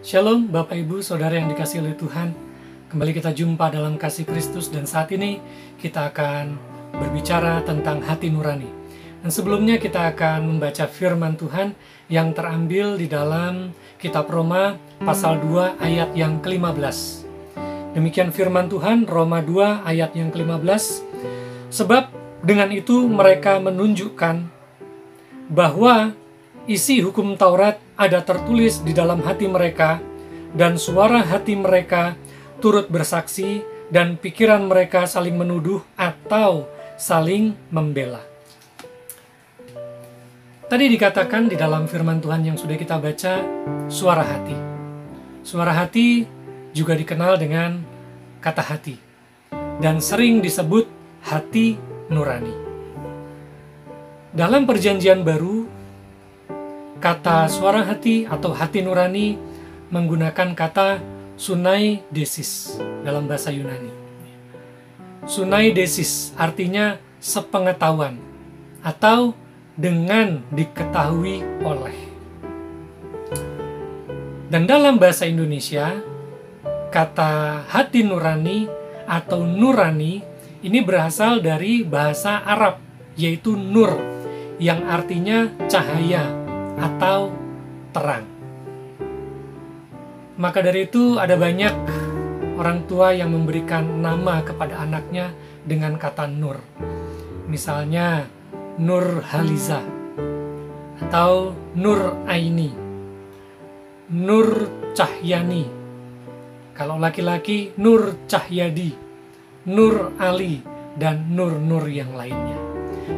Shalom Bapak Ibu Saudara yang dikasihi oleh Tuhan. Kembali kita jumpa dalam kasih Kristus dan saat ini kita akan berbicara tentang hati nurani. Dan sebelumnya kita akan membaca firman Tuhan yang terambil di dalam kitab Roma pasal 2 ayat yang ke-15. Demikian firman Tuhan, Roma 2 ayat yang ke-15. Sebab dengan itu mereka menunjukkan bahwa isi hukum Taurat ada tertulis di dalam hati mereka, dan suara hati mereka turut bersaksi, dan pikiran mereka saling menuduh atau saling membela. Tadi dikatakan di dalam firman Tuhan yang sudah kita baca, suara hati. Suara hati juga dikenal dengan kata hati, dan sering disebut hati nurani. Dalam Perjanjian Baru, kata suara hati atau hati nurani menggunakan kata sunaidesis dalam bahasa Yunani. Sunaidesis artinya sepengetahuan atau dengan diketahui oleh. Dan dalam bahasa Indonesia, kata hati nurani atau nurani ini berasal dari bahasa Arab, yaitu nur, yang artinya cahaya atau terang. Maka dari itu ada banyak orang tua yang memberikan nama kepada anaknya dengan kata Nur. Misalnya Nur Haliza atau Nur Aini, Nur Cahyani. Kalau laki-laki Nur Cahyadi, Nur Ali, dan Nur-Nur yang lainnya.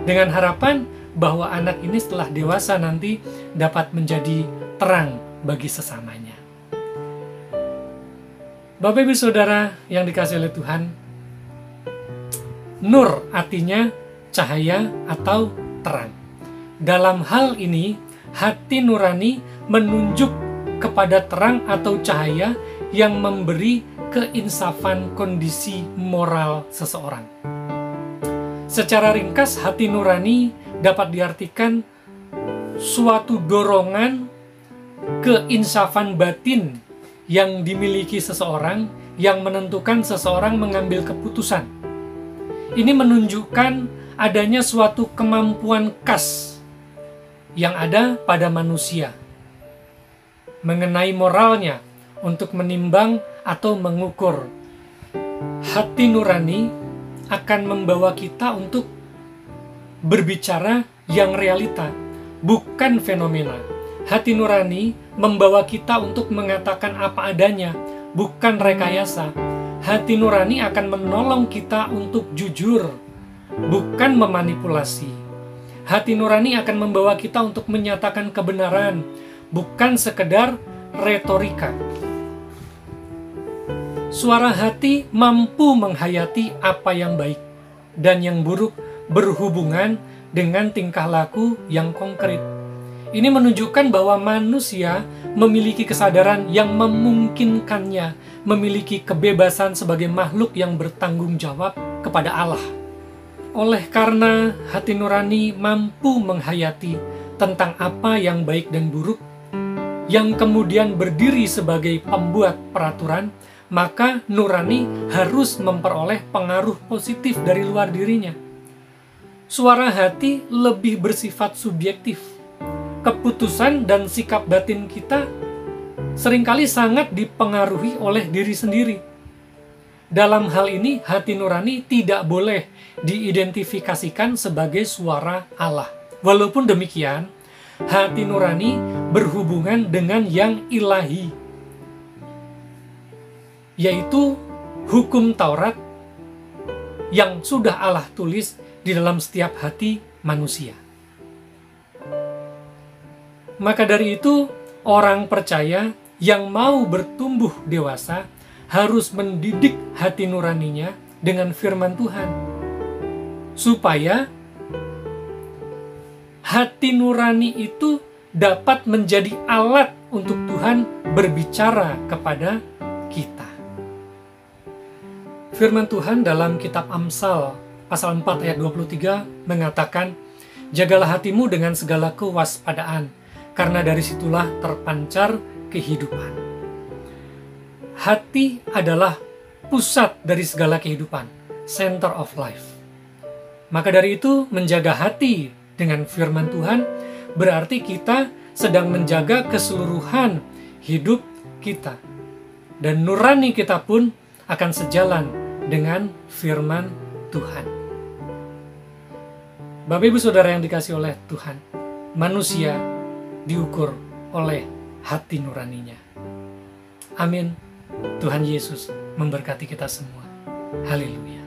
Dengan harapan bahwa anak ini setelah dewasa nanti dapat menjadi terang bagi sesamanya. Bapak Ibu Saudara yang dikasihi oleh Tuhan, nur artinya cahaya atau terang. Dalam hal ini, hati nurani menunjuk kepada terang atau cahaya yang memberi keinsafan kondisi moral seseorang. Secara ringkas, hati nurani dapat diartikan suatu dorongan keinsafan batin yang dimiliki seseorang yang menentukan seseorang mengambil keputusan. Ini menunjukkan adanya suatu kemampuan khas yang ada pada manusia mengenai moralnya untuk menimbang atau mengukur. Hati nurani akan membawa kita untuk berbicara yang realita, bukan fenomena. Hati nurani membawa kita untuk mengatakan apa adanya, bukan rekayasa. Hati nurani akan menolong kita untuk jujur, bukan memanipulasi. Hati nurani akan membawa kita untuk menyatakan kebenaran, bukan sekedar retorika. Suara hati mampu menghayati apa yang baik dan yang buruk berhubungan dengan tingkah laku yang konkret. Ini menunjukkan bahwa manusia memiliki kesadaran yang memungkinkannya memiliki kebebasan sebagai makhluk yang bertanggung jawab kepada Allah. Oleh karena hati nurani mampu menghayati tentang apa yang baik dan buruk, yang kemudian berdiri sebagai pembuat peraturan, maka nurani harus memperoleh pengaruh positif dari luar dirinya. Suara hati lebih bersifat subjektif. Keputusan dan sikap batin kita seringkali sangat dipengaruhi oleh diri sendiri. Dalam hal ini, hati nurani tidak boleh diidentifikasikan sebagai suara Allah. Walaupun demikian, hati nurani berhubungan dengan yang ilahi, yaitu hukum Taurat yang sudah Allah tulis di dalam setiap hati manusia. Maka dari itu, orang percaya yang mau bertumbuh dewasa harus mendidik hati nuraninya dengan firman Tuhan, supaya hati nurani itu dapat menjadi alat untuk Tuhan berbicara kepada kita. Firman Tuhan dalam kitab Amsal pasal 4 ayat 23 mengatakan, "Jagalah hatimu dengan segala kewaspadaan, karena dari situlah terpancar kehidupan." hati adalah pusat dari segala kehidupan, center of life. Maka dari itu, menjaga hati dengan firman Tuhan berarti kita sedang menjaga keseluruhan hidup kita. Dan nurani kita pun akan sejalan dengan firman Tuhan. Bapak Ibu Saudara yang dikasihi oleh Tuhan, manusia diukur oleh hati nuraninya. Amin. Tuhan Yesus memberkati kita semua. Haleluya.